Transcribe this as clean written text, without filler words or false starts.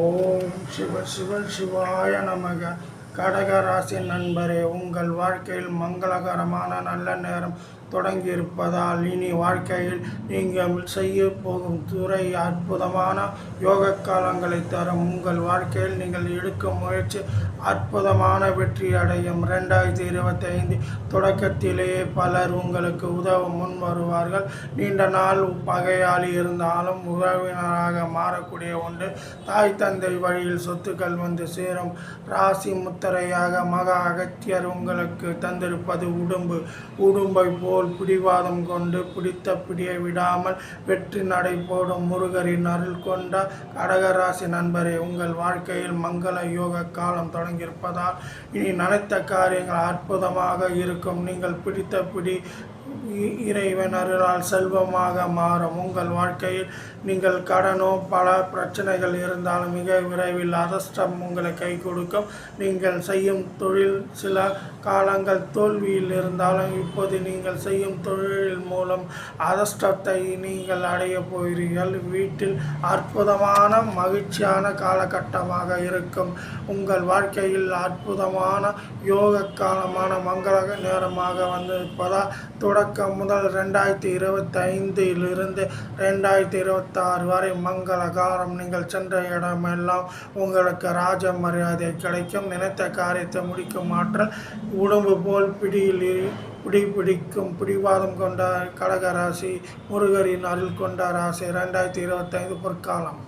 ஓம் சிவ சிவ சிவாய நமக. கடக ராசி நண்பரே, உங்கள் வாழ்க்கையில் மங்களகரமான நல்ல நேரம் தொடங்கியிருப்பதால் இனி வாழ்க்கையில் நீங்கள் செய்ய போகும் துறை அற்புதமான யோக காலங்களை தரும். உங்கள் வாழ்க்கையில் நீங்கள் எடுக்கும் முயற்சி அற்புதமான வெற்றி அடையும். 2025 தொடக்கத்திலேயே பலர் உங்களுக்கு உதவ முன் வருவார்கள். நீண்ட நாள் பகையாளி இருந்தாலும் உறவினராக மாறக்கூடிய ஒன்று. தாய் தந்தை வழியில் சொத்துக்கள் வந்து சேரும். ராசி முத்திரையாக மகா அகத்தியர் உங்களுக்கு தந்திருப்பது உடும்பை போல் பிடிவாதம் கொண்டு பிடித்த பிடியை விடாமல் வெற்றி நடை போடும் முருகரின் அருள் கொண்ட கடகராசி நண்பரே, உங்கள் வாழ்க்கையில் மங்கள யோக காலம் தொடங்கியிருப்பதால் இனி நினைத்த காரியங்கள் அற்புதமாக இருக்கும். நீங்கள் பிடித்த பிடி இறைவன் அருளால் செல்வமாக மாறும். உங்கள் வாழ்க்கையில் நீங்கள் கடனோ பல பிரச்சனைகள் இருந்தாலும் மிக விரைவில் அதிர்ஷ்டம் உங்களை கை கொடுக்கும். நீங்கள் செய்யும் தொழில் சில காலங்கள் தோல்வியில் இருந்தாலும் இப்போது நீங்கள் செய்யும் தொழில் மூலம் அதிர்ஷ்டத்தை நீங்கள் அடைய போகிறீர்கள். வீட்டில் அற்புதமான மகிழ்ச்சியான காலகட்டமாக இருக்கும். உங்கள் வாழ்க்கையில் அற்புதமான யோக காலமான மங்கள நேரமாக வந்திருப்பதால் தொடக்கம் முதல் 2025 2026 வரை மங்கள காலம். நீங்கள் சென்ற இடமெல்லாம் உங்களுக்கு ராஜ மரியாதை கிடைக்கும். நினைத்த காரியத்தை முடிக்கும் ஆற்றல் உடம்பு போல் பிடிக்கும் பிடிவாதம் கொண்ட கடகராசி முருகரின் அருள் கொண்ட ராசி. 2025 பொற்காலம்.